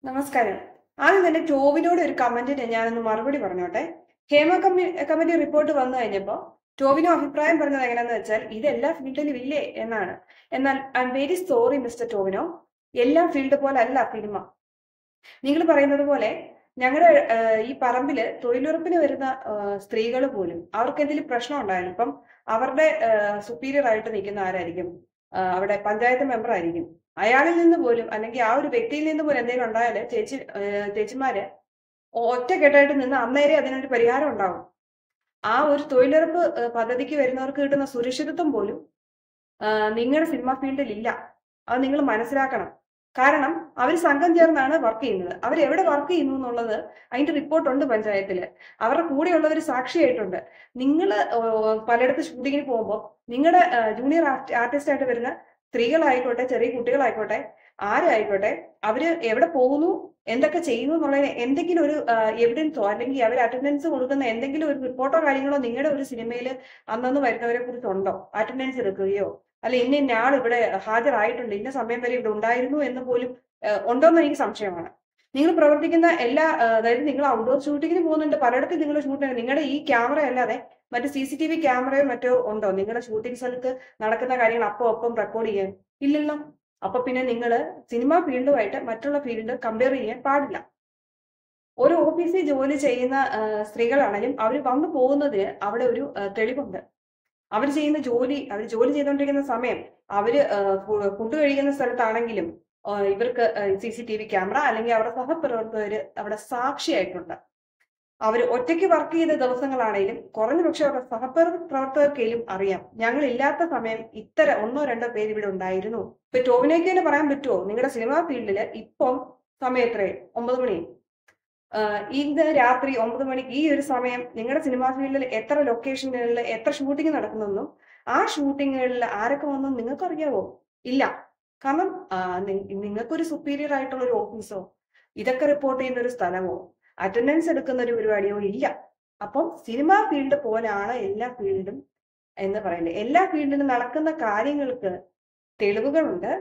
നമസ്കാരം. ആദ്യം തന്നെ ടോവിനോട് ഒരു കമന്റിന് ഞാനൊന്ന് മറുപടി പറഞ്ഞോട്ടെ. കമ്മിറ്റി റിപ്പോർട്ട് വന്നു കഴിഞ്ഞപ്പോൾ ടോവിനോ അഭിപ്രായം പറഞ്ഞത് എങ്ങനെയാന്ന് വെച്ചാൽ ഇത് എല്ലാ ഫീൽഡിലും ഇല്ലേ എന്നാണ്. എന്നാൽ I am very sorry mister Tovino, എല്ലാ ഫീൽഡ് പോലെ അല്ല സിനിമ. നിങ്ങൾ പറയുന്നത് പോലെ ഞങ്ങളുടെ ഈ പറമ്പില് തൊഴിലുറപ്പിന് വരുന്ന സ്ത്രീകൾ പോലും അവർക്ക് എന്തെങ്കിലും പ്രശ്നം ഉണ്ടായാലും ഇപ്പം അവരുടെ സുപ്പീരിയർ ആയിട്ട് നിൽക്കുന്ന ആരായിരിക്കും? അവിടെ പഞ്ചായത്ത് മെമ്പർ ആയിരിക്കും. അയാളിൽ നിന്ന് പോലും അല്ലെങ്കിൽ ആ ഒരു വ്യക്തിയിൽ നിന്ന് പോലും എന്തെങ്കിലും ഉണ്ടായാല് ചേച്ചിമാര് ഒറ്റക്കെട്ടായിട്ട് നിന്ന് അന്നേരെ അതിനൊരു പരിഹാരം ഉണ്ടാവും. ആ ഒരു തൊഴിലുറപ്പ് പദ്ധതിക്ക് വരുന്നവർക്ക് കിട്ടുന്ന സുരക്ഷിതത്വം പോലും നിങ്ങളുടെ സിനിമ ഫീൽഡിൽ ഇല്ല. അത് നിങ്ങൾ മനസ്സിലാക്കണം. കാരണം അവർ സംഘം ചേർന്നാണ് വർക്ക് ചെയ്യുന്നത്. അവർ എവിടെ വർക്ക് ചെയ്യുന്നു എന്നുള്ളത് അതിന്റെ റിപ്പോർട്ടുണ്ട് പഞ്ചായത്തില്. അവരുടെ കൂടെയുള്ളവർ സാക്ഷിയായിട്ടുണ്ട്. നിങ്ങൾ പലയിടത്ത് ഷൂട്ടിങ്ങിന് പോകുമ്പോൾ നിങ്ങളുടെ ജൂനിയർ ആർട്ടിസ്റ്റ് ആയിട്ട് വരുന്ന സ്ത്രീകളായിക്കോട്ടെ, ചെറിയ കുട്ടികളായിക്കോട്ടെ, ആരായിക്കോട്ടെ, അവര് എവിടെ പോകുന്നു, എന്തൊക്കെ ചെയ്യുന്നു എന്നുള്ളതിന് എന്തെങ്കിലും ഒരു എവിഡൻസോ അല്ലെങ്കിൽ അവർ അറ്റൻഡൻസ് കൊടുക്കുന്ന എന്തെങ്കിലും ഒരു റിപ്പോർട്ടോ കാര്യങ്ങളോ നിങ്ങളുടെ ഒരു സിനിമയിൽ അന്നന്ന് വരുന്നവരെ കുറിച്ചുണ്ടോ? അറ്റൻഡൻസ് എടുക്കുകയോ അല്ല ഇന്ന ആൾ ഇവിടെ ഹാജരായിട്ടുണ്ട്, ഇന്ന സമയം വരെ ഇവിടെ ഉണ്ടായിരുന്നു എന്ന് പോലും ഉണ്ടോന്ന് എനിക്ക് സംശയമാണ്. നിങ്ങൾ പ്രവർത്തിക്കുന്ന എല്ലാ അതായത് നിങ്ങൾ ഔട്ട്ഡോർ ഷൂട്ടിങ്ങിന് പോകുന്നുണ്ട്, പലയിടത്തും നിങ്ങൾ ഷൂട്ട് നിങ്ങളുടെ ഈ ക്യാമറ അല്ലാതെ മറ്റു CCTV ക്യാമറയോ മറ്റോ ഉണ്ടോ നിങ്ങളുടെ ഷൂട്ടിംഗ് സ്ഥലത്ത് നടക്കുന്ന കാര്യങ്ങൾ ഒപ്പം റെക്കോർഡ് ചെയ്യാൻ? ഇല്ലല്ലോ. അപ്പൊ പിന്നെ നിങ്ങൾ സിനിമാ ഫീൽഡുമായിട്ട് മറ്റുള്ള ഫീൽഡ് കമ്പയർ ചെയ്യാൻ പാടില്ല. ഒരു ഓഫീസിൽ ജോലി ചെയ്യുന്ന സ്ത്രീകളാണെങ്കിലും അവർ വന്നു പോകുന്നതിന് അവിടെ ഒരു തെളിവുണ്ട്. അവർ ചെയ്യുന്ന ജോലി, അവർ ജോലി ചെയ്തുകൊണ്ടിരിക്കുന്ന സമയം, അവര് ഫുഡ് കഴിക്കുന്ന സ്ഥലത്താണെങ്കിലും ഇവർക്ക് CCTV ക്യാമറ അല്ലെങ്കിൽ അവരുടെ സഹപ്രവർത്തകര് അവിടെ സാക്ഷിയായിട്ടുണ്ട്. അവർ ഒറ്റയ്ക്ക് വർക്ക് ചെയ്ത ദിവസങ്ങളാണെങ്കിലും കുറഞ്ഞ പക്ഷെ അവരുടെ സഹപ്രവർത്തകർക്കെങ്കിലും അറിയാം ഞങ്ങൾ ഇല്ലാത്ത സമയം ഇത്ര ഒന്നോ രണ്ടോ പേര് ഇവിടെ ഉണ്ടായിരുന്നു. ഇപ്പൊ ടോവിനോയ്ക്ക് തന്നെ പറയാൻ പറ്റുമോ നിങ്ങളുടെ സിനിമാ ഫീൽഡില് ഇപ്പം സമയം എത്രയായി? 9 മണി. ഇന്ന് രാത്രി 9 മണിക്ക് ഈ ഒരു സമയം നിങ്ങളുടെ സിനിമാ ഫീൽഡിൽ എത്ര ലൊക്കേഷനുകളിൽ എത്ര ഷൂട്ടിംഗ് നടക്കുന്നെന്നും ആ ഷൂട്ടിങ്ങുകളിൽ ആരൊക്കെ വന്നെന്നും നിങ്ങൾക്ക് അറിയാവോ? ഇല്ല. കാരണം നിങ്ങൾക്കൊരു സുപ്പീരിയർ ആയിട്ടുള്ള ഒരു ഓഫീസോ ഇതൊക്കെ റിപ്പോർട്ട് ചെയ്യുന്ന ഒരു സ്ഥലമോ അറ്റൻഡൻസ് എടുക്കുന്ന ഒരു പരിപാടിയോ ഇല്ല. അപ്പം സിനിമാ ഫീൽഡ് പോലെയാണ് എല്ലാ ഫീൽഡും എന്ന് പറയുന്നത്. എല്ലാ ഫീൽഡിലും നടക്കുന്ന കാര്യങ്ങൾക്ക് തെളിവുകളുണ്ട്,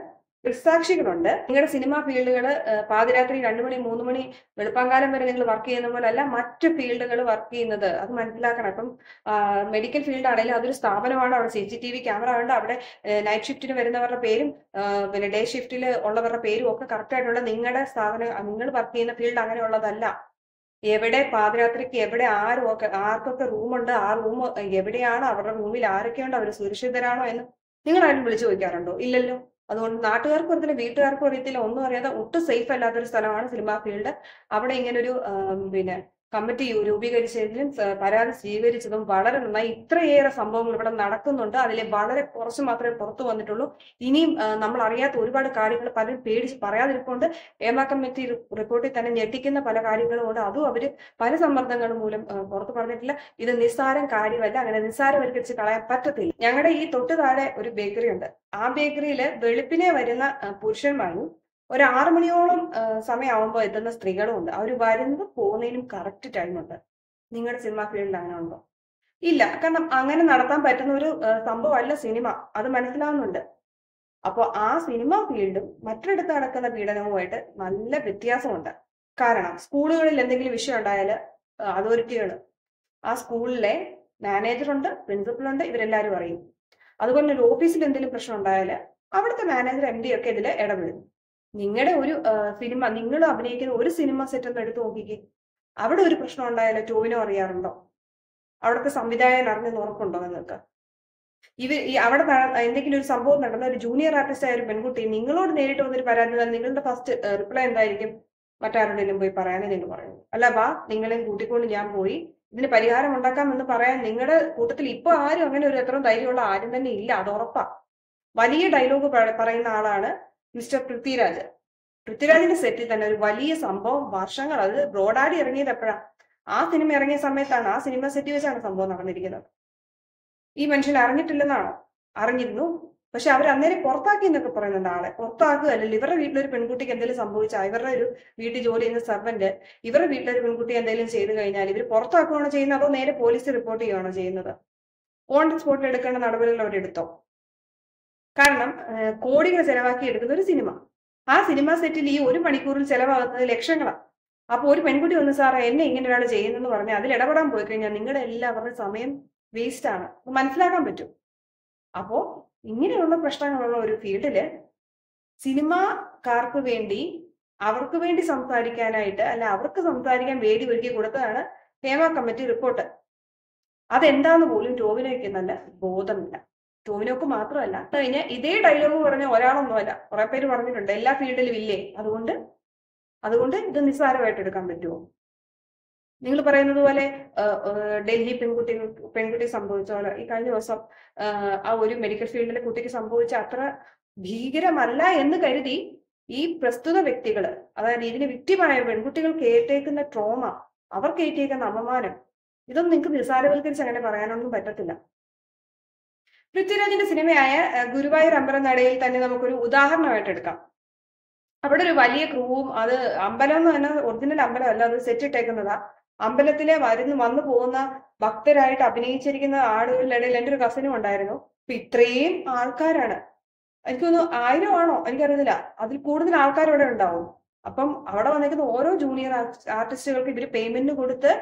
ദൃക്സാക്ഷികളുണ്ട്. നിങ്ങളുടെ സിനിമാ ഫീൽഡുകൾ പാതിരാത്രി 2 മണി 3 മണി വെളുപ്പാങ്കാലം വരെ നിങ്ങൾ വർക്ക് ചെയ്യുന്ന പോലെ അല്ല മറ്റു ഫീൽഡുകൾ വർക്ക് ചെയ്യുന്നത്. അത് മനസ്സിലാക്കണം. ഇപ്പം മെഡിക്കൽ ഫീൽഡ് ആണെങ്കിലും അതൊരു സ്ഥാപനമാണ്. അവിടെ CCTV ക്യാമറ ഉണ്ട്. അവിടെ നൈറ്റ് ഷിഫ്റ്റിന് വരുന്നവരുടെ പേരും പിന്നെ ഡേ ഷിഫ്റ്റിൽ ഉള്ളവരുടെ പേരും ഒക്കെ കറക്റ്റ് ആയിട്ടുള്ള നിങ്ങളുടെ സ്ഥാപനം, നിങ്ങൾ വർക്ക് ചെയ്യുന്ന ഫീൽഡ് അങ്ങനെയുള്ളതല്ല. എവിടെ പാതിരാത്രിക്ക് എവിടെ ആർക്കൊക്കെ റൂമുണ്ട്, ആ റൂം എവിടെയാണ്, അവരുടെ റൂമിൽ ആരൊക്കെയുണ്ട്, അവർ സുരക്ഷിതരാണോ എന്ന് നിങ്ങൾ ആരും വിളിച്ചു ചോദിക്കാറുണ്ടോ? ഇല്ലല്ലോ. അതുകൊണ്ട് നാട്ടുകാർക്കും അറിയത്തില്ല, വീട്ടുകാർക്കും അറിയത്തില്ല, ഒന്നും അറിയാതെ ഒട്ടും സേഫ് അല്ലാത്തൊരു സ്ഥലമാണ് സിനിമാ ഫീൽഡ്. അവിടെ ഇങ്ങനൊരു പിന്നെ കമ്മിറ്റി രൂപീകരിച്ചതിലും പരാതി സ്വീകരിച്ചതും വളരെ നന്നായി. ഇത്രയേറെ സംഭവങ്ങൾ ഇവിടെ നടക്കുന്നുണ്ട്. അതിൽ വളരെ കുറച്ച് മാത്രമേ പുറത്തു വന്നിട്ടുള്ളൂ. ഇനിയും നമ്മൾ അറിയാത്ത ഒരുപാട് കാര്യങ്ങൾ പലരും പേടിച്ച് പറയാതിരിപ്പുണ്ട്. കമ്മിറ്റി റിപ്പോർട്ടിൽ തന്നെ ഞെട്ടിക്കുന്ന പല കാര്യങ്ങളും ഉണ്ട്. അതും അവര് പല സമ്മർദ്ദങ്ങൾ മൂലം പുറത്തു പറഞ്ഞിട്ടില്ല. ഇത് നിസ്സാരം കാര്യമല്ല, അങ്ങനെ നിസ്സാരവൽക്കരിച്ച് കളയാൻ പറ്റത്തില്ല. ഞങ്ങളുടെ ഈ തൊട്ടു താഴെ ഒരു ബേക്കറി ഉണ്ട്. ആ ബേക്കറിയിൽ വെളുപ്പിനെ വരുന്ന പുരുഷന്മാരും ഒരു 6 മണിയോളം സമയമാകുമ്പോൾ എത്തുന്ന സ്ത്രീകളും ഉണ്ട്. അവർ വരുന്നത് പോകുന്നതിനും കറക്റ്റ് ടൈമുണ്ട്. നിങ്ങളുടെ സിനിമ ഫീൽഡിൽ അങ്ങനെ ഉണ്ടോ? ഇല്ല. കാരണം അങ്ങനെ നടത്താൻ പറ്റുന്ന ഒരു സംഭവമല്ല സിനിമ. അത് മനസ്സിലാവുന്നുണ്ട്. അപ്പോൾ ആ സിനിമ ഫീൽഡും മറ്റൊരിടത്ത് നടക്കുന്ന പീഡനവുമായിട്ട് നല്ല വ്യത്യാസമുണ്ട്. കാരണം സ്കൂളുകളിൽ എന്തെങ്കിലും വിഷയം ഉണ്ടായാൽ അതോറിറ്റികൾ, ആ സ്കൂളിലെ മാനേജറുണ്ട്, പ്രിൻസിപ്പലുണ്ട്, ഇവരെല്ലാവരും അറിയും. അതുപോലെ ഒരു ഓഫീസിൽ എന്തെങ്കിലും പ്രശ്നം ഉണ്ടായാൽ അവിടുത്തെ മാനേജർ MD ഒക്കെ ഇതിൽ ഇടപെടും. നിങ്ങളുടെ ഒരു സിനിമ, നിങ്ങൾ അഭിനയിക്കുന്ന ഒരു സിനിമ സെറ്റ് ഒന്ന് എടുത്ത് നോക്കിക്കേ. അവിടെ ഒരു പ്രശ്നം ഉണ്ടായാലോ ടോവിനോ അറിയാറുണ്ടോ? അവിടുത്തെ സംവിധായകൻ അറിഞ്ഞെന്ന് ഉറപ്പുണ്ടോ നിങ്ങൾക്ക്? അവിടെ എന്തെങ്കിലും ഒരു സംഭവം നടന്ന ഒരു ജൂനിയർ ആർട്ടിസ്റ്റ് ആയ ഒരു പെൺകുട്ടി നിങ്ങളോട് നേരിട്ട് വന്നൊരു പരാതി തന്നാൽ നിങ്ങളുടെ ഫസ്റ്റ് റിപ്ലൈ എന്തായിരിക്കും? മറ്റാരുടെയും പോയി പറയാനേ നിങ്ങൾ പറയുന്നു. അല്ല, വാ നിങ്ങളെയും കൂട്ടിക്കൊണ്ട് ഞാൻ പോയി ഇതിന് പരിഹാരം ഉണ്ടാക്കാം എന്ന് പറയാൻ നിങ്ങളുടെ കൂട്ടത്തിൽ ഇപ്പൊ ആരും അങ്ങനെ ഒരു എത്ര ധൈര്യമുള്ള ആരും തന്നെ ഇല്ല. അത് ഉറപ്പാ. വലിയ ഡയലോഗ് പറയുന്ന ആളാണ് മിസ്റ്റർ പൃഥ്വിരാജ്. പൃഥ്വിരാജിന്റെ സെറ്റിൽ തന്നെ ഒരു വലിയ സംഭവം വർഷങ്ങൾ, അത് ബ്രോഡാഡി ഇറങ്ങിയത് എപ്പോഴാ? ആ സിനിമ ഇറങ്ങിയ സമയത്താണ്, ആ സിനിമ സെറ്റിൽ വെച്ചാണ് സംഭവം നടന്നിരിക്കുന്നത്. ഈ മനുഷ്യൻ അറിഞ്ഞിട്ടില്ലെന്നാണോ? അറിഞ്ഞിരുന്നു. പക്ഷെ അവർ അന്നേരം പുറത്താക്കി എന്നൊക്കെ പറയുന്നുണ്ട്. ആളെ പുറത്താക്കുകയല്ല. ഇവരുടെ വീട്ടിലൊരു പെൺകുട്ടിക്ക് എന്തെങ്കിലും സംഭവിച്ചാൽ, ഇവരുടെ ഒരു വീട്ടിൽ ജോലി ചെയ്യുന്ന സർവന്റ് ഇവരുടെ വീട്ടിലൊരു പെൺകുട്ടി എന്തെങ്കിലും ചെയ്തു കഴിഞ്ഞാൽ ഇവർ പുറത്താക്കുകയാണോ ചെയ്യുന്നത്, അതോ നേരെ പോലീസ് റിപ്പോർട്ട് ചെയ്യുകയാണോ ചെയ്യുന്നത്? ഓൺ ദി സ്പോട്ടിൽ എടുക്കേണ്ട നടപടികൾ അവരെടുത്തോ? കാരണം കോടികൾ ചെലവാക്കി എടുക്കുന്ന ഒരു സിനിമ. ആ സിനിമാ സെറ്റിൽ ഈ 1 മണിക്കൂറിൽ ചെലവാകുന്നത് ലക്ഷങ്ങളാണ്. അപ്പൊ ഒരു പെൺകുട്ടി വന്ന് സാറേ എന്നെ ഇങ്ങനെ ഒരാൾ ചെയ്യുന്നെന്ന് പറഞ്ഞാൽ അതിൽ ഇടപെടാൻ പോയി കഴിഞ്ഞാൽ നിങ്ങളുടെ എല്ലാവരുടെ സമയം വേസ്റ്റ് ആണ്. മനസ്സിലാക്കാൻ പറ്റും. അപ്പോ ഇങ്ങനെയുള്ള പ്രശ്നങ്ങളുള്ള ഒരു ഫീൽഡില് സിനിമാക്കാർക്ക് വേണ്ടി അവർക്ക് വേണ്ടി സംസാരിക്കാനായിട്ട് അല്ല അവർക്ക് സംസാരിക്കാൻ വേണ്ടി ഒരുക്കി കൊടുത്തതാണ് ഹേമ കമ്മിറ്റി റിപ്പോർട്ട്. അതെന്താന്ന് പോലും ടോവിനോയ്ക്ക് നല്ല ബോധമില്ല. ടോവിനോക്ക് മാത്രമല്ല കഴിഞ്ഞ ഇതേ ഡയലോഗ് പറഞ്ഞ ഒരാളൊന്നുമല്ല, കുറെ പേര് പറഞ്ഞിട്ടുണ്ട് എല്ലാ ഫീൽഡിലും ഇല്ലേ, അതുകൊണ്ട് ഇത് നിസ്സാരമായിട്ട് എടുക്കാൻ പറ്റുമോ? നിങ്ങൾ പറയുന്നത് പോലെ ഡൽഹി പെൺകുട്ടി സംഭവിച്ച പോലെ ഈ കഴിഞ്ഞ ദിവസം ആ ഒരു മെഡിക്കൽ ഫീൽഡിലെ കുട്ടിക്ക് സംഭവിച്ച അത്ര ഭീകരമല്ല എന്ന് കരുതി ഈ പ്രസ്തുത വ്യക്തികൾ, അതായത് ഇതിന് വിക്ടിമായ പെൺകുട്ടികൾക്ക് ഏറ്റേക്കുന്ന ട്രോമ, അവർക്ക് ഏറ്റേക്കുന്ന അപമാനം, ഇതൊന്നും നിങ്ങൾക്ക് നിസ്സാരവൽക്കരിച്ച് അങ്ങനെ പറയാനൊന്നും പറ്റത്തില്ല. പൃഥ്വിരാജിന്റെ സിനിമയായ ഗുരുവായൂർ അമ്പലനടയിൽ തന്നെ നമുക്കൊരു ഉദാഹരണമായിട്ട് എടുക്കാം. അവിടെ ഒരു വലിയ ക്രൂവും, അത് അമ്പലം എന്ന് പറഞ്ഞാൽ ഒറിജിനൽ അമ്പലമല്ല, അത് സെറ്റ് ഇട്ടേക്കുന്നതാ. അമ്പലത്തിലെ വന്നു പോകുന്ന ഭക്തരായിട്ട് അഭിനയിച്ചിരിക്കുന്ന ആളുകളുടെ ഇടയിൽ എൻ്റെ ഒരു കസിനും ഉണ്ടായിരുന്നു. അപ്പൊ ഇത്രയും ആൾക്കാരാണ്, എനിക്കൊന്ന് 1000 ആണോ എനിക്കറിയില്ല, അതിൽ കൂടുതൽ ആൾക്കാർ അവിടെ ഉണ്ടാവും. അപ്പം അവിടെ വന്നേക്കുന്ന ഓരോ ജൂനിയർ ആർട്ടിസ്റ്റുകൾക്ക് ഇവര് പേയ്മെന്റ് കൊടുത്ത്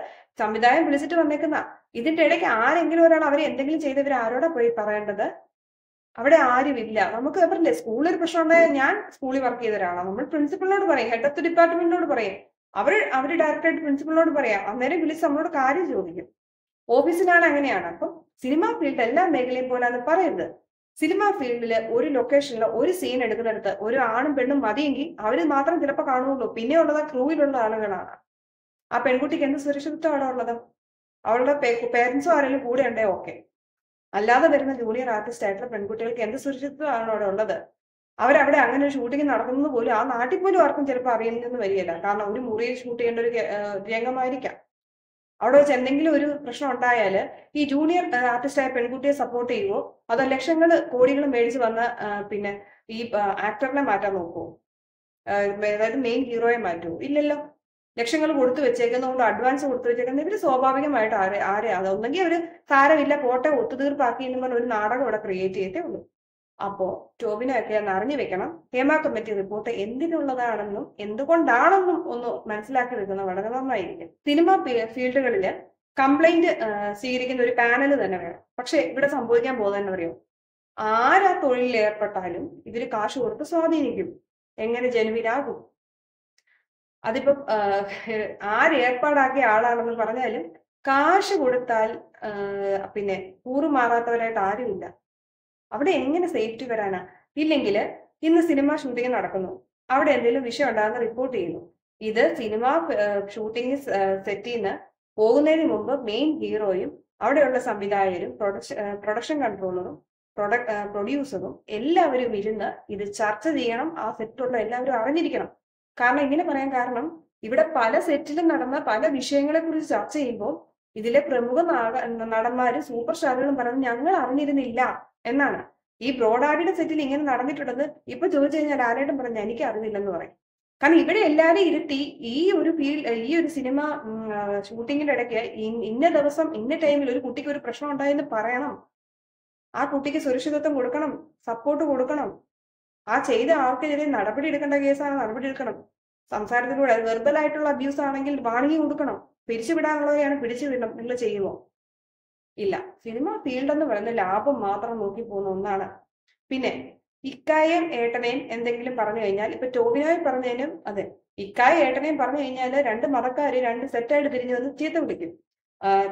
സംവിധായകൻ വിളിച്ചിട്ട് വന്നേക്കുന്ന. ഇതിന്റെ ഇടയ്ക്ക് ആരെങ്കിലും ഒരാൾ അവരെ എന്തെങ്കിലും ചെയ്തവർ ആരോടാ പോയി പറയേണ്ടത്? അവിടെ ആരുമില്ല. നമുക്ക് പറഞ്ഞില്ലേ, സ്കൂളിൽ ഒരു പ്രശ്നം ഉണ്ടായാൽ, ഞാൻ സ്കൂളിൽ വർക്ക് ചെയ്ത ഒരാളാണ്, നമ്മൾ പ്രിൻസിപ്പളിനോട് പറയും, ഹെഡ് ഓഫ് ദി ഡിപ്പാർട്ട്മെന്റിനോട് പറയും, അവര് ഡയറക്റ്റായിട്ട് പ്രിൻസിപ്പളിനോട് പറയാം, അന്നേരം വിളിച്ച് നമ്മളോട് കാര്യം ചോദിക്കും. ഓഫീസിലാണ് അങ്ങനെയാണ്. അപ്പം സിനിമാ ഫീൽഡ് എല്ലാ മേഖലയും പോലാന്ന് പറയരുത്. സിനിമാ ഫീൽഡിൽ ഒരു ലൊക്കേഷനിൽ ഒരു സീൻ എടുക്കുന്നിടത്ത് ഒരു ആണും പെണ്ണും മതിയെങ്കിൽ അവര് മാത്രം ചിലപ്പോൾ കാണുള്ളൂ. പിന്നെ ഉള്ളത് ക്രൂവിലുള്ള ആളുകളാണ്. ആ പെൺകുട്ടിക്ക് എന്ത് സുരക്ഷിതത്വമാണ് ഉള്ളത്? അവളുടെ പേരൻസോ ആരെങ്കിലും കൂടെ ഉണ്ടേ ഓക്കെ. അല്ലാതെ വരുന്ന ജൂനിയർ ആർട്ടിസ്റ്റ് ആയിട്ടുള്ള പെൺകുട്ടികൾക്ക് എന്ത് സുരക്ഷിതത്വമാണ് അവിടെ ഉള്ളത്? അവരവിടെ അങ്ങനെ ഒരു ഷൂട്ടിംഗ് നടക്കുന്നത് പോലും ആ നാട്ടിൽ പോലും ആർക്കും ചിലപ്പോൾ അറിയുന്നെന്ന് വരികയില്ല. കാരണം ഒരു മുറിയിൽ ഷൂട്ട് ചെയ്യേണ്ട ഒരു രംഗമായിരിക്കാം. അവിടെ വെച്ച് എന്തെങ്കിലും ഒരു പ്രശ്നം ഉണ്ടായാൽ ഈ ജൂനിയർ ആർട്ടിസ്റ്റായ പെൺകുട്ടിയെ സപ്പോർട്ട് ചെയ്യുമോ, അതോ ലക്ഷങ്ങൾ കോടികൾ മേടിച്ച് വന്ന പിന്നെ ഈ ആക്ടറിനെ മാറ്റാൻ നോക്കുമോ? അതായത് മെയിൻ ഹീറോയെ മാറ്റുമോ? ഇല്ലല്ലോ. ലക്ഷങ്ങൾ കൊടുത്തു വെച്ചേക്കുന്നതുകൊണ്ട്, അഡ്വാൻസ് കൊടുത്തു വെച്ചേക്കുന്ന ഇവര് സ്വാഭാവികമായിട്ട് ആരെ അതൊന്നെങ്കിൽ അവര് സാരമില്ല പോട്ടെ ഒത്തുതീർപ്പാക്കി എന്ന് പറഞ്ഞ ഒരു നാടകം ഇവിടെ ക്രിയേറ്റ് ചെയ്തേ ഉള്ളൂ. അപ്പോ ടോവിനോയൊക്കെ ഒന്ന് അറിഞ്ഞു വെക്കണം, ഹേമ കമ്മിറ്റി റിപ്പോർട്ട് എന്തിനുള്ളതാണെന്നും എന്തുകൊണ്ടാണെന്നും ഒന്ന് മനസ്സിലാക്കി വെക്കുന്നത് വളരെ നന്നായിരിക്കും. സിനിമ ഫീൽഡുകളില് കംപ്ലൈന്റ് സ്വീകരിക്കുന്ന ഒരു പാനൽ തന്നെ വേണം. പക്ഷെ ഇവിടെ സംഭവിക്കാൻ പോകുന്നതെന്ന് അറിയോ, ആരാ തൊഴിലിൽ ഏർപ്പെട്ടാലും ഇവര് കാശ് കൊടുത്ത് സ്വാധീനിക്കും. എങ്ങനെ ജനുവിനാകും? അതിപ്പം ആരേർപ്പാടാക്കിയ ആളാണെന്ന് പറഞ്ഞാലും കാശ് കൊടുത്താൽ പിന്നെ കൂറുമാറാത്തവരായിട്ട് ആരുമില്ല. അവിടെ എങ്ങനെ സേഫ്റ്റി വരാനാ? ഇല്ലെങ്കിൽ ഇന്ന് സിനിമ ഷൂട്ടിംഗ് നടക്കുന്നു, അവിടെ എന്തെങ്കിലും വിഷയം ഉണ്ടാകുന്ന റിപ്പോർട്ട് ചെയ്യുന്നു. ഇത് സിനിമ ഷൂട്ടിംഗ് സെറ്റിൽ നിന്ന് പോകുന്നതിന് മുമ്പ് മെയിൻ ഹീറോയും അവിടെയുള്ള സംവിധായകരും പ്രൊഡക്ഷൻ കൺട്രോളറും പ്രൊഡ്യൂസറും എല്ലാവരും ഇരുന്ന് ഇത് ചർച്ച ചെയ്യണം. ആ സെറ്റിലുള്ള എല്ലാവരും അറിഞ്ഞിരിക്കണം. കാരണം ഇങ്ങനെ പറയാൻ കാരണം, ഇവിടെ പല സെറ്റിലും നടന്ന പല വിഷയങ്ങളെ കുറിച്ച് ചർച്ച ചെയ്യുമ്പോൾ ഇതിലെ പ്രമുഖ നടന്മാരും സൂപ്പർ സ്റ്റാറുകളും പറയുന്നത് ഞങ്ങൾ അറിഞ്ഞിരുന്നില്ല എന്നാണ്. ഈ ബ്രോഡാഡിയുടെ സെറ്റിൽ ഇങ്ങനെ നടന്നിട്ടുണ്ടെന്ന് ഇപ്പൊ ചോദിച്ചു കഴിഞ്ഞാൽ ആരായിട്ടും പറഞ്ഞാൽ എനിക്ക് അറിവില്ലെന്ന് പറയും. കാരണം ഇവിടെ എല്ലാവരും ഇരുത്തി ഈ ഒരു സിനിമ ഷൂട്ടിങ്ങിന്റെ ഇടയ്ക്ക് ഇന്ന ദിവസം ഇന്ന ടൈമിൽ ഒരു കുട്ടിക്ക് ഒരു പ്രശ്നം ഉണ്ടായെന്ന് പറയണം. ആ കുട്ടിക്ക് സുരക്ഷിതത്വം കൊടുക്കണം, സപ്പോർട്ട് കൊടുക്കണം. ആ ചെയ്ത ആൾക്കെതിരെ നടപടി എടുക്കേണ്ട കേസാണ് നടപടി എടുക്കണം. സംസാരത്തിലൂടെ വെർബൽ ആയിട്ടുള്ള അബ്യൂസ് ആണെങ്കിൽ വാണിംഗ് കൊടുക്കണം. പിരിച്ചുവിടാനുള്ളവരെയാണ് പിടിച്ചുവിടണം. നിങ്ങൾ ചെയ്യുമോ? ഇല്ല. സിനിമ ഫീൽഡ് എന്ന് പറയുന്നത് ലാഭം മാത്രം നോക്കി പോകുന്ന ഒന്നാണ്. പിന്നെ ഇക്കായും ഏട്ടനെയും എന്തെങ്കിലും പറഞ്ഞു കഴിഞ്ഞാൽ, ഇപ്പൊ ടോവിനോയും പറഞ്ഞതിനും അതെ, ഇക്കായും ഏട്ടനെയും പറഞ്ഞു കഴിഞ്ഞാൽ രണ്ട് മതക്കാര് രണ്ട് സെറ്റായിട്ട് തിരിഞ്ഞു വന്ന് ചീത്ത വിളിക്കും.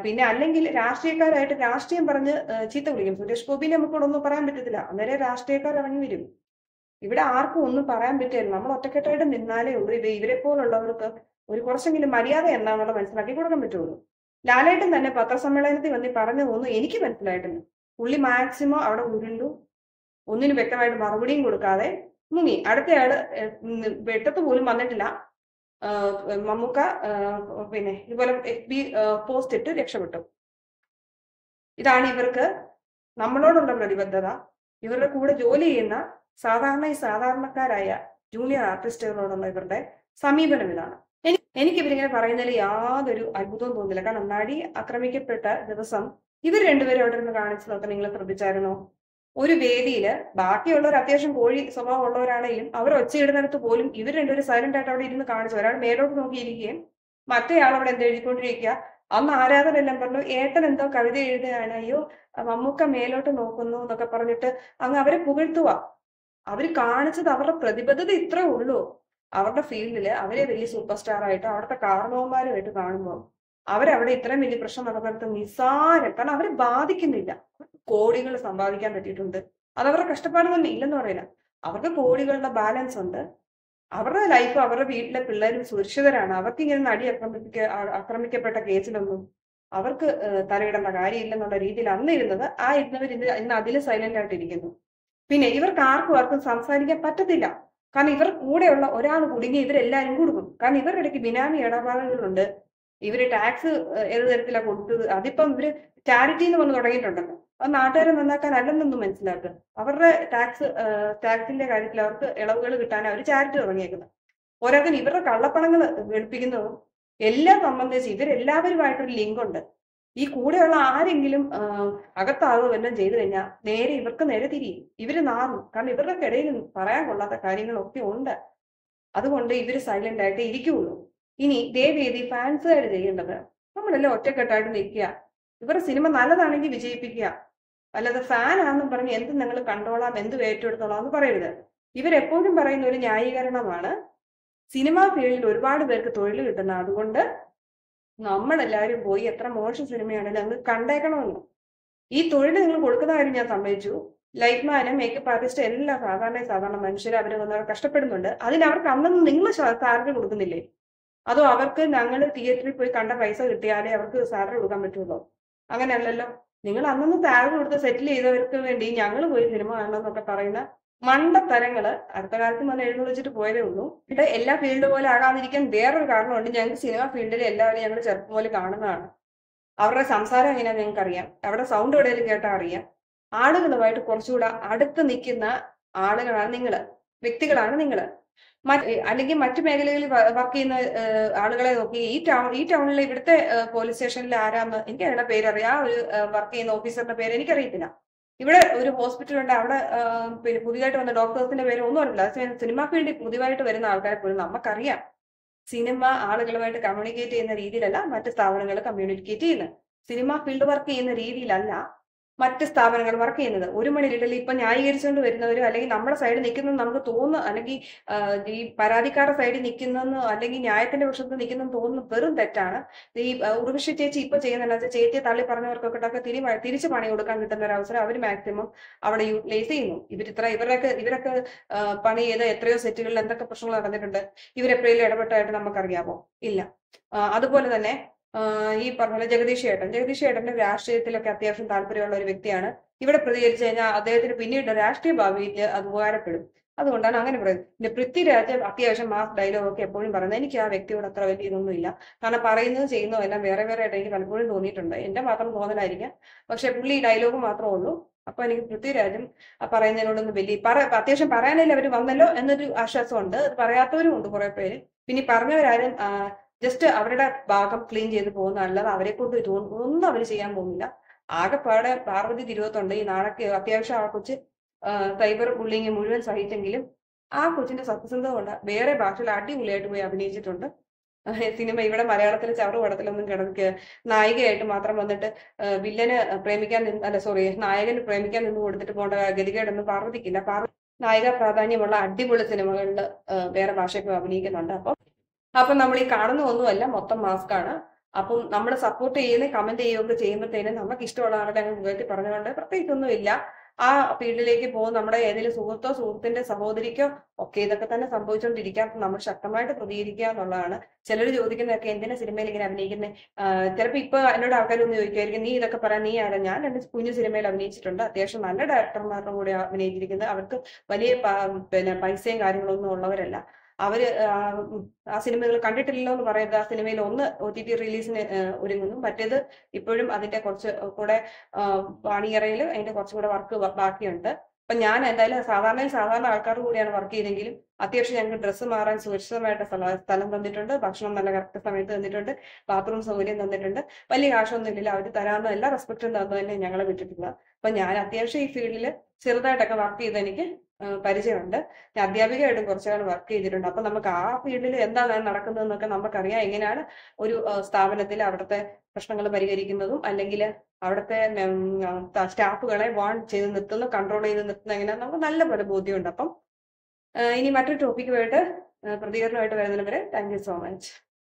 പിന്നെ അല്ലെങ്കിൽ രാഷ്ട്രീയക്കാരായിട്ട് രാഷ്ട്രീയം പറഞ്ഞ് ചീത്ത വിളിക്കും. സുരേഷ് ഗോപിനെ നമുക്കൊന്നും പറയാൻ പറ്റത്തില്ല, അന്നേരം രാഷ്ട്രീയക്കാർ ഇറങ്ങി വരും. ഇവിടെ ആർക്കും ഒന്നും പറയാൻ പറ്റില്ല. നമ്മൾ ഒറ്റക്കെട്ടായിട്ട് നിന്നാലേ ഉള്ളൂ ഇവരെ പോലുള്ളവർക്ക് ഒരു കുറച്ചെങ്കിലും മര്യാദ എന്താണെന്നുള്ള മനസ്സിലാക്കി കൊടുക്കാൻ പറ്റുള്ളൂ. ലാലേട്ടൻ തന്നെ പത്രസമ്മേളനത്തിൽ വന്ന് പറഞ്ഞതൊന്നും എനിക്ക് മനസ്സിലായിട്ടില്ല. പുള്ളി മാക്സിമം അവിടെ ഉരുണ്ടു, ഒന്നിനും വ്യക്തമായിട്ട് മറുപടിയും കൊടുക്കാതെ മുങ്ങി. അടുത്തയാള് വെട്ടത്ത് പോലും വന്നിട്ടില്ല. മമ്മൂക്ക പിന്നെ ഇതുപോലെ FB പോസ്റ്റ് ഇട്ട് രക്ഷപ്പെട്ടു. ഇതാണ് ഇവർക്ക് നമ്മളോടുള്ള പ്രതിബദ്ധത. ഇവരുടെ കൂടെ ജോലി ചെയ്യുന്ന സാധാരണക്കാരായ ജൂനിയർ ആർട്ടിസ്റ്റുകളോടുള്ള ഇവരുടെ സമീപനം ഇതാണ്. എനിക്ക് ഇവരിങ്ങനെ പറയുന്നതിൽ യാതൊരു അത്ഭുതവും തോന്നുന്നില്ല. കാരണം നടി ആക്രമിക്കപ്പെട്ട ദിവസം ഇവർ രണ്ടുപേരും അവിടെ നിന്ന് കാണിച്ചതൊക്കെ നിങ്ങൾ ശ്രദ്ധിച്ചായിരുന്നോ? ഒരു വേദിയില് ബാക്കിയുള്ളവർ അത്യാവശ്യം കോഴി സ്വഭാവം ഉള്ളവരാണെങ്കിലും അവർ ഒച്ചയിടുന്നിടത്ത് പോലും ഇവർ രണ്ടുപേരും സൈലന്റ് ആയിട്ട് അവിടെ ഇരുന്ന് കാണിച്ചു. ഒരാൾ മേലോട്ട് നോക്കിയിരിക്കുകയും മറ്റേയാൾ അവിടെ എന്തോ എഴുതിക്കൊണ്ടിരിക്കുക. അന്ന് ആരാധനെല്ലാം പറഞ്ഞു ഏട്ടൻ എന്തോ കവിത എഴുതുകയാണ്, അയ്യോ മമ്മൂക്ക മേലോട്ട് നോക്കുന്നു എന്നൊക്കെ പറഞ്ഞിട്ട് അങ്ങ് അവരെ പുകഴ്ത്തുക. അവര് കാണിച്ചത് അവരുടെ പ്രതിബദ്ധത ഇത്രേ ഉള്ളൂ. അവരുടെ ഫീൽഡില് അവരെ വലിയ സൂപ്പർ സ്റ്റാർ ആയിട്ട് അവിടുത്തെ കാരണവന്മാരുമായിട്ട് കാണുമ്പോൾ അവരവിടെ ഇത്രയും വലിയ പ്രശ്നം നടന്നിടത്ത് നിസ്സാരം, കാരണം അവരെ ബാധിക്കുന്നില്ല. കോടികൾ സമ്പാദിക്കാൻ പറ്റിയിട്ടുണ്ട്. അത് അവരുടെ കഷ്ടപ്പാടൊന്നും ഇല്ലെന്ന് പറയില്ല. അവർക്ക് കോടികളുടെ ബാലൻസ് ഉണ്ട്. അവരുടെ ലൈഫ് അവരുടെ വീട്ടിലെ പിള്ളേരും സുരക്ഷിതരാണ്. അവർക്ക് ഇങ്ങനെ നടി ആക്രമിക്കപ്പെട്ട കേസിലൊന്നും അവർക്ക് തലയിടേണ്ട കാര്യമില്ലെന്നുള്ള രീതിയിൽ അന്ന് ഇരുന്നത്. ആ ഇരുന്നവർ ഇന്ന് അതിൽ സൈലന്റ് ആയിട്ടിരിക്കുന്നു. പിന്നെ ഇവർക്ക് ആർക്കും സംസാരിക്കാൻ പറ്റത്തില്ല. കാരണം ഇവർ കൂടെയുള്ള ഒരാൾ കുടുങ്ങി ഇവരെല്ലാരും കൊടുക്കും. കാരണം ഇവരുടെ ഇടയ്ക്ക് ബിനാമി ഇടപാടുകളുണ്ട്. ഇവര് ടാക്സ് ഏത് തരത്തിലാണ് കൊടുത്തത്, അതിപ്പം ഇവര് ചാരിറ്റി എന്ന് പറഞ്ഞ് തുടങ്ങിയിട്ടുണ്ടല്ലോ. അത് നാട്ടുകാരെ നന്നാക്കാൻ അല്ലെന്നൊന്നും മനസ്സിലാക്കുക. അവരുടെ ടാക്സിന്റെ കാര്യത്തിൽ അവർക്ക് ഇളവുകൾ കിട്ടാൻ അവർ ചാരിറ്റി തുടങ്ങിയേക്കുന്നത്. പോരാത്തിന് ഇവരുടെ കള്ളപ്പണങ്ങൾ വെളുപ്പിക്കുന്നതും എല്ലാം സംബന്ധിച്ച് ഇവരെല്ലാവരുമായിട്ടൊരു ലിങ്ക് ഉണ്ട്. ഈ കൂടെയുള്ള ആരെങ്കിലും അകത്താകുക വല്ലതും ചെയ്തു കഴിഞ്ഞാൽ നേരെ ഇവർക്ക് നേരെ തിരിയും. ഇവര് നാറും. കാരണം ഇവരുടെ ഇടയിൽ പറയാൻ കൊള്ളാത്ത കാര്യങ്ങളൊക്കെ ഉണ്ട്. അതുകൊണ്ട് ഇവര് സൈലന്റ് ആയിട്ട് ഇരിക്കുകയുള്ളൂ. ഇനി ദേവേദി ഫാൻസുകാർ ചെയ്യേണ്ടത്, നമ്മളെല്ലാം ഒറ്റക്കെട്ടായിട്ട് നിൽക്കുക. ഇവരുടെ സിനിമ നല്ലതാണെങ്കിൽ വിജയിപ്പിക്കുക. അല്ലാതെ ഫാൻ ആണെന്നും പറഞ്ഞ് എന്ത് നിങ്ങൾ കണ്ടോളാം, എന്ത് ഏറ്റെടുത്തോളാം എന്ന് പറയരുത്. ഇവരെപ്പോഴും പറയുന്ന ഒരു ന്യായീകരണമാണ് സിനിമാ ഫീൽഡിൽ ഒരുപാട് പേർക്ക് തൊഴിൽ കിട്ടുന്ന, അതുകൊണ്ട് നമ്മളെല്ലാവരും പോയി എത്ര മോശം സിനിമയാണെങ്കിലും അങ്ങ് കണ്ടേക്കണമെന്ന്. ഈ തൊഴിൽ നിങ്ങൾ കൊടുക്കുന്ന കാര്യം ഞാൻ സമ്മതിച്ചു. ലൈറ്റ്മാനും മേക്കപ്പ് ആർട്ടിസ്റ്റ് എല്ലാം സാധാരണ മനുഷ്യർ അവർ വന്ന് കഷ്ടപ്പെടുന്നുണ്ട്. അതിന് അവർക്ക് അന്നൊന്നും നിങ്ങൾ സാലറി കൊടുക്കുന്നില്ലേ? അതോ അവർക്ക് ഞങ്ങൾ തിയേറ്ററിൽ പോയി കണ്ട പൈസ കിട്ടിയാലേ അവർക്ക് സാലറി കൊടുക്കാൻ പറ്റുള്ളൂ? അങ്ങനെയല്ലല്ലോ. നിങ്ങൾ അന്നൊന്നും സാലറി കൊടുത്ത് സെറ്റിൽ ചെയ്തവർക്ക് വേണ്ടി ഞങ്ങൾ പോയി സിനിമ കാണണമെന്നൊക്കെ പറയുന്ന മണ്ടത്തരങ്ങള് അടുത്ത കാലത്ത് വന്ന് എഴുന്നള്ളിച്ചിട്ട് പോയതേ ഉള്ളൂ. ഇവിടെ എല്ലാ ഫീൽഡ് പോലെ ആകാതിരിക്കാൻ വേറൊരു കാരണമുണ്ട്. ഞങ്ങൾക്ക് സിനിമ ഫീൽഡിൽ എല്ലാവരും ഞങ്ങൾ ചെറുപ്പം പോലെ കാണുന്നതാണ്. അവരുടെ സംസാരം എങ്ങനെയാണെന്ന് ഞങ്ങൾക്ക് അറിയാം. അവിടെ സൗണ്ട് എവിടെയെങ്കിലും കേട്ടാൽ അറിയാം. ആളുകളുമായിട്ട് കുറച്ചുകൂടെ അടുത്ത് നിൽക്കുന്ന ആളുകളാണ് നിങ്ങള്, വ്യക്തികളാണ് നിങ്ങള്. അല്ലെങ്കിൽ മറ്റു മേഖലകളിൽ വർക്ക് ചെയ്യുന്ന ആളുകളെ നോക്കി ഈ ടൗണിലെ ഇവിടുത്തെ പോലീസ് സ്റ്റേഷനിൽ ആരാന്ന് എനിക്ക് അതിന്റെ പേരറിയാം. ആ ഒരു വർക്ക് ചെയ്യുന്ന ഓഫീസറിന്റെ പേര് എനിക്കറിയത്തില്ല. ഇവിടെ ഒരു ഹോസ്പിറ്റലുണ്ട്, അവിടെ പിന്നെ പുതിയതായിട്ട് വന്ന ഡോക്ടേഴ്സിന്റെ പേര് ഒന്നും അറിയില്ല. സിനിമ ഫീൽഡിൽ പുതിയതായിട്ട് വരുന്ന ആൾക്കാരെ പോലും നമുക്കറിയാം. സിനിമ ആളുകളുമായിട്ട് കമ്മ്യൂണിക്കേറ്റ് ചെയ്യുന്ന രീതിയിലല്ല മറ്റ് സ്ഥാപനങ്ങൾ കമ്മ്യൂണിക്കേറ്റ് ചെയ്യുന്നത്. സിനിമ ഫീൽഡ് വർക്ക് ചെയ്യുന്ന രീതിയിലല്ല മറ്റ് സ്ഥാപനങ്ങൾ വർക്ക് ചെയ്യുന്നത്. ഒരു മണിലിടയിൽ ഇപ്പൊ ന്യായീകരിച്ചുകൊണ്ട് വരുന്നവരും അല്ലെങ്കിൽ നമ്മുടെ സൈഡിൽ നിൽക്കുന്നത് നമുക്ക് തോന്നുന്നു, അല്ലെങ്കിൽ ഈ പരാതിക്കാരുടെ സൈഡിൽ നിൽക്കുന്നതെന്ന് അല്ലെങ്കിൽ ന്യായത്തിന്റെ പക്ഷത്ത് നിൽക്കുന്നതെന്ന് തോന്നുന്നു വെറും തെറ്റാണ്. ഈ ഉർവശി ചേച്ചി ഇപ്പൊ ചെയ്യുന്നില്ല, ചേച്ചിയെ തള്ളി പറഞ്ഞവർക്കൊക്കെ തിരിച്ച് പണി കൊടുക്കാൻ കിട്ടുന്ന ഒരു അവസരം അവർ മാക്സിമം അവിടെ യൂട്ടിലൈസ് ചെയ്യുന്നു. ഇവരൊക്കെ പണി ചെയ്ത് എത്രയോ സെറ്റുകളിൽ എന്തൊക്കെ പ്രശ്നങ്ങൾ നടന്നിട്ടുണ്ട്. ഇവരെപ്പോഴും ഇടപെട്ടായിട്ട് നമുക്കറിയാമോ? ഇല്ല. അതുപോലെ തന്നെ ഈ പറഞ്ഞ ജഗദീഷ് ചേട്ടന്റെ രാഷ്ട്രീയത്തിലൊക്കെ അത്യാവശ്യം താല്പര്യമുള്ള ഒരു വ്യക്തിയാണ്. ഇവിടെ പ്രതികരിച്ചു കഴിഞ്ഞാൽ അദ്ദേഹത്തിന് പിന്നീട് രാഷ്ട്രീയ ഭാവിയിൽ അത് ഉപകാരപ്പെടും. അതുകൊണ്ടാണ് അങ്ങനെ പറയുന്നത്. പിന്നെ പൃഥ്വിരാജ് അത്യാവശ്യം മാസ് ഡയലോഗൊക്കെ എപ്പോഴും പറയുന്നത്. എനിക്ക് ആ വ്യക്തിയോട് അത്ര വലിയ ഇതൊന്നും ഇല്ല. കാരണം പറയുന്നത് ചെയ്യുന്നതും എല്ലാം വേറെ ആയിട്ട് എനിക്ക് പലപ്പോഴും തോന്നിയിട്ടുണ്ട്. എന്റെ മാത്രം തോന്നലായിരിക്കാം. പക്ഷെ പുള്ളി ഡയലോഗ് മാത്രമേ ഉള്ളൂ. അപ്പൊ എനിക്ക് പൃഥ്വിരാജും പറയുന്നതിനോടൊന്നും വലിയ അത്യാവശ്യം പറയാനില്ല അവർ വന്നല്ലോ എന്നൊരു ആശ്വാസമുണ്ട്. അത് പറയാത്തവരും ഉണ്ട് കുറെ പേര്. പിന്നെ പറഞ്ഞവരാരും ജസ്റ്റ് അവരുടെ ഭാഗം ക്ലീൻ ചെയ്ത് പോകുന്ന, അല്ലാതെ അവരെ കൊണ്ട് ഒന്നും അവർ ചെയ്യാൻ പോകുന്നില്ല. ആകെപ്പാടെ പാർവതി തിരുവത്തുണ്ട്. ഈ നാളൊക്കെ അത്യാവശ്യം ആ കൊച്ച് സൈബർ ബുള്ളിങ് മുഴുവൻ സഹിച്ചെങ്കിലും ആ കൊച്ചിന്റെ സത്യസന്ധത കൊണ്ട് വേറെ ഭാഷയിൽ അടിപൊളിയായിട്ട് പോയി അഭിനയിച്ചിട്ടുണ്ട്. സിനിമ ഇവിടെ മലയാളത്തിലെ ചവറ് പടത്തിലൊന്നും കിടക്കുക നായികയായിട്ട് മാത്രം വന്നിട്ട് വില്ലന് പ്രേമിക്കാൻ നായകന് പ്രേമിക്കാൻ നിന്ന് കൊടുത്തിട്ട് പോകേണ്ട ഗതികേടൊന്നും പാർവതിക്കില്ല. നായിക പ്രാധാന്യമുള്ള അടിപൊളി സിനിമകളിൽ വേറെ ഭാഷയൊക്കെ അഭിനയിക്കുന്നുണ്ട്. അപ്പം നമ്മൾ ഈ കാണുന്ന ഒന്നുമല്ല, മൊത്തം മാസ്ക് ആണ്. അപ്പം നമ്മൾ സപ്പോർട്ട് ചെയ്യുന്ന കമന്റ് ചെയ്യുകയൊക്കെ ചെയ്യുമ്പോഴത്തേനും നമുക്ക് ഇഷ്ടമുള്ള ആളുടെ അങ്ങ് മുഖേറ്റി പറഞ്ഞുകൊണ്ട് പ്രത്യേകിച്ചൊന്നും ഇല്ല. ആ ഫീൽഡിലേക്ക് പോകുന്ന നമ്മുടെ ഏതെങ്കിലും സുഹൃത്തിന്റെ സഹോദരിക്കോ ഒക്കെ ഇതൊക്കെ തന്നെ സംഭവിച്ചുകൊണ്ടിരിക്കാം. നമ്മൾ ശക്തമായിട്ട് പ്രതികരിക്കുക എന്നുള്ളതാണ്. ചിലർ ചോദിക്കുന്നതൊക്കെ എന്തിനാ സിനിമയിൽ ഇങ്ങനെ അഭിനയിക്കുന്നത്? ചിലപ്പോൾ ഇപ്പൊ എന്നോട് ആൾക്കാരൊന്ന് ചോദിക്കുമായിരിക്കും, നീ ഇതൊക്കെ പറയാൻ നീ ആരാ? ഞാൻ രണ്ട് കുഞ്ഞു സിനിമയിൽ അഭിനയിച്ചിട്ടുണ്ട്. അത്യാവശ്യം നല്ല ഡയറക്ടർമാരുടെ കൂടെ അഭിനയിച്ചിരിക്കുന്നത്. അവർക്ക് വലിയ പിന്നെ പൈസയും കാര്യങ്ങളൊന്നും ഉള്ളവരല്ല. അവര് ആ സിനിമകൾ കണ്ടിട്ടില്ലല്ലോ എന്ന് പറയരുത്. ആ സിനിമയിൽ ഒന്ന് OTT റിലീസിന് ഒരുങ്ങുന്നു, മറ്റേത് ഇപ്പോഴും അതിന്റെ കുറച്ച് കൂടെ വാണിയറയിൽ അതിന്റെ കുറച്ചുകൂടെ വർക്ക് ബാക്കിയുണ്ട്. അപ്പൊ ഞാൻ എന്തായാലും സാധാരണ ആൾക്കാരുടെ കൂടിയാണ് വർക്ക് ചെയ്തെങ്കിലും അത്യാവശ്യം ഞങ്ങൾക്ക് ഡ്രസ്സ് മാറാൻ സുരക്ഷിതമായിട്ട് സ്ഥലം തന്നിട്ടുണ്ട്, ഭക്ഷണം നല്ല കറക്റ്റ് സമയത്ത് തന്നിട്ടുണ്ട്, ബാത്റൂം സൗകര്യം തന്നിട്ടുണ്ട്. വലിയ കാശൊന്നും ഇല്ല. അവർ തരാവുന്ന എല്ലാ റെസ്പെക്റ്റും തന്നു തന്നെ ഞങ്ങളെ വിട്ടിട്ടില്ല. അപ്പൊ ഞാൻ അത്യാവശ്യം ഈ ഫീൽഡിൽ ചെറുതായിട്ടൊക്കെ വർക്ക് ചെയ്ത് എനിക്ക് പരിചയമുണ്ട്. ഞാൻ അധ്യാപികയായിട്ടും കുറച്ചു കാലം വർക്ക് ചെയ്തിട്ടുണ്ട്. അപ്പൊ നമുക്ക് ആ ഫീൽഡിൽ എന്താണ് നടക്കുന്നതെന്നൊക്കെ നമുക്കറിയാം. എങ്ങനെയാണ് ഒരു സ്ഥാപനത്തിൽ അവിടുത്തെ പ്രശ്നങ്ങൾ പരിഹരിക്കുന്നതും അല്ലെങ്കിൽ അവിടുത്തെ സ്റ്റാഫുകളെ വാൺ ചെയ്ത് നിർത്തുന്നു, കൺട്രോൾ ചെയ്ത് നിർത്തുന്ന എങ്ങനെയാണെന്ന് നമുക്ക് നല്ലപോലെ ബോധ്യമുണ്ട്. അപ്പം ഇനി മറ്റൊരു ടോപ്പിക്കുമായിട്ട് പ്രതികരണമായിട്ട് വരുന്നതിന് വരെ താങ്ക് യു സോ മച്ച്.